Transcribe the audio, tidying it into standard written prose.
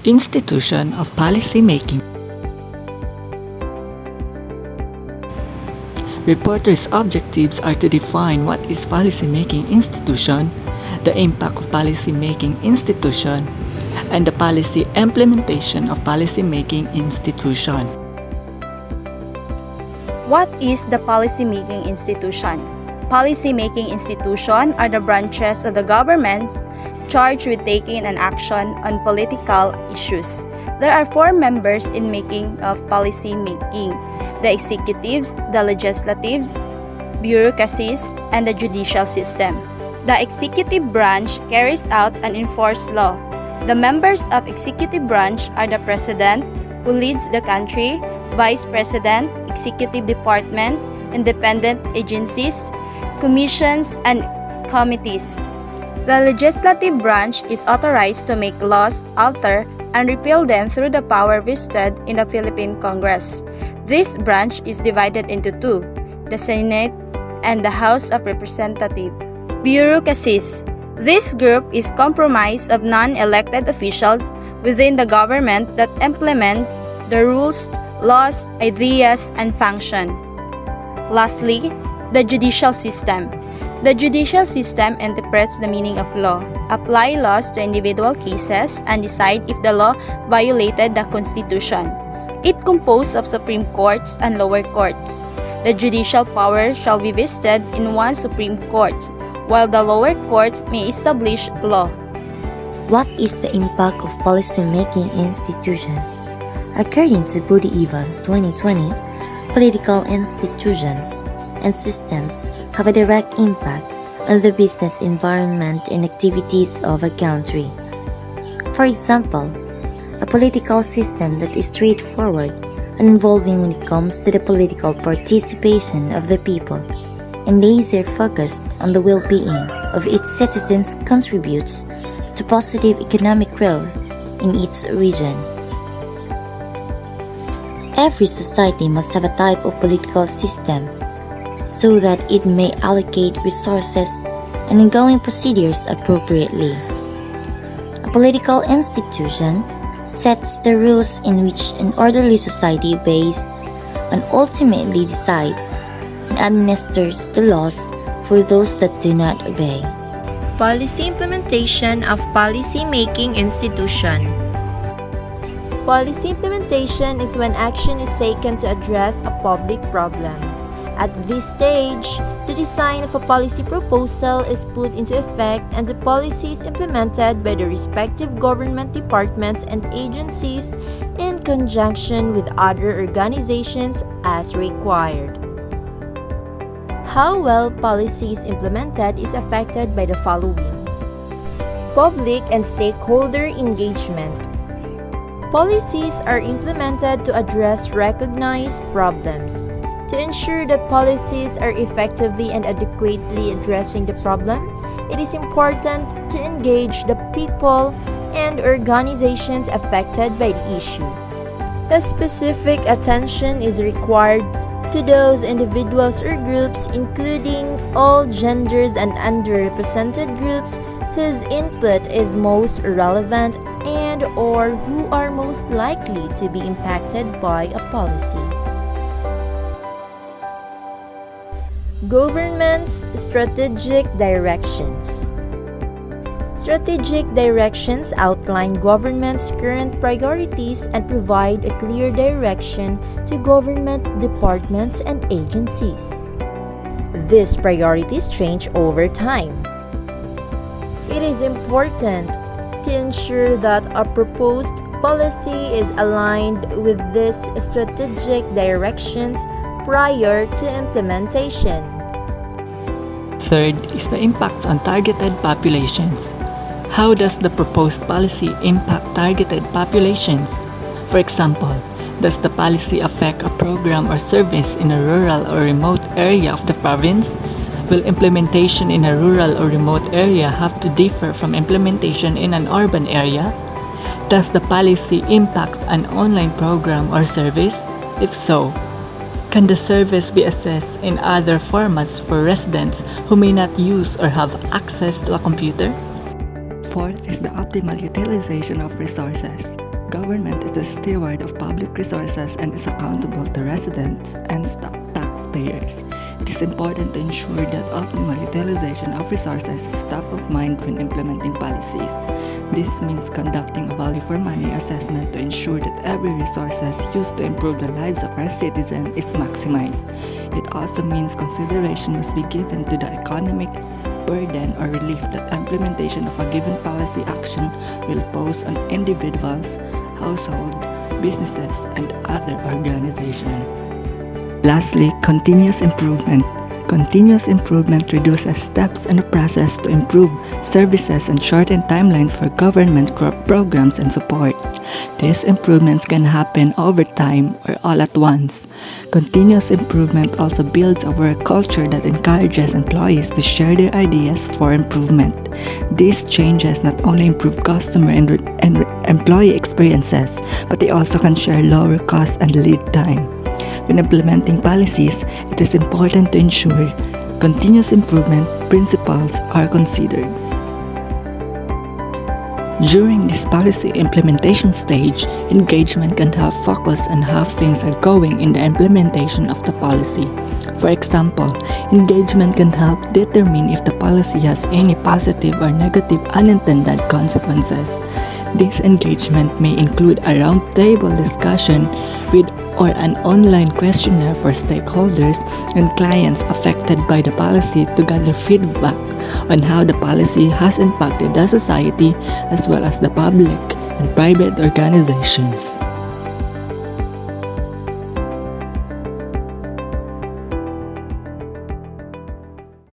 Institution of policy making. Reporters' objectives are to define what is policy-making institution, the impact of policy-making institution, and the policy implementation of policy-making institution. What is the policy-making institution? Policy-making institutions are the branches of the government charged with taking an action on political issues. There are four members in making of policy making: the executives, the legislatives, bureaucracies, and the judicial system. The executive branch carries out and enforces law. The members of executive branch are the president, who leads the country, vice president, executive department, independent agencies, commissions, and committees. The legislative branch is authorized to make laws, alter, and repeal them through the power vested in the Philippine Congress. This branch is divided into two, the Senate and the House of Representatives. Bureaucracies. This group is comprised of non-elected officials within the government that implement the rules, laws, ideas, and function. Lastly, the judicial system. The judicial system interprets the meaning of law, apply laws to individual cases, and decide if the law violated the Constitution. It composed of Supreme Courts and lower courts. The judicial power shall be vested in one Supreme Court, while the lower courts may establish law. What is the impact of policy-making institution? According to Buddy Evans 2020, political institutions and systems have a direct impact on the business environment and activities of a country. For example, a political system that is straightforward and involving when it comes to the political participation of the people and laser focus on the well-being of its citizens contributes to positive economic growth in its region. Every society must have a type of political system so that it may allocate resources and ongoing procedures appropriately. A political institution sets the rules in which an orderly society obeys and ultimately decides and administers the laws for those that do not obey. Policy implementation of policy-making institution. Policy implementation is when action is taken to address a public problem. At this stage, the design of a policy proposal is put into effect and the policy is implemented by the respective government departments and agencies in conjunction with other organizations as required. How well policy is implemented is affected by the following: public and stakeholder engagement. Policies are implemented to address recognized problems. To ensure that policies are effectively and adequately addressing the problem, it is important to engage the people and organizations affected by the issue. A specific attention is required to those individuals or groups, including all genders and underrepresented groups, whose input is most relevant and/or who are most likely to be impacted by a policy. Government's strategic directions. Strategic directions outline government's current priorities and provide a clear direction to government departments and agencies. These priorities change over time. It is important to ensure that a proposed policy is aligned with these strategic directions prior to implementation. Third is the impact on targeted populations. How does the proposed policy impact targeted populations? For example, does the policy affect a program or service in a rural or remote area of the province? Will implementation in a rural or remote area have to differ from implementation in an urban area? Does the policy impact an online program or service? If so, can the service be assessed in other formats for residents who may not use or have access to a computer? Fourth is the optimal utilization of resources. Government is the steward of public resources and is accountable to residents and taxpayers. It is important to ensure that optimal utilization of resources is top of mind when implementing policies. This means conducting a value for money assessment to ensure that every resource used to improve the lives of our citizens is maximized. It also means consideration must be given to the economic burden or relief that implementation of a given policy action will pose on individuals, households, businesses, and other organizations. Lastly, continuous improvement. Continuous improvement reduces steps in the process to improve services and shorten timelines for government programs and support. These improvements can happen over time or all at once. Continuous improvement also builds a work culture that encourages employees to share their ideas for improvement. These changes not only improve customer and employee experiences, but they also can share lower costs and lead time. When implementing policies, it is important to ensure continuous improvement principles are considered. During this policy implementation stage, engagement can help focus on how things are going in the implementation of the policy. For example, engagement can help determine if the policy has any positive or negative unintended consequences. This engagement may include a roundtable discussion with or an online questionnaire for stakeholders and clients affected by the policy to gather feedback on how the policy has impacted the society as well as the public and private organizations.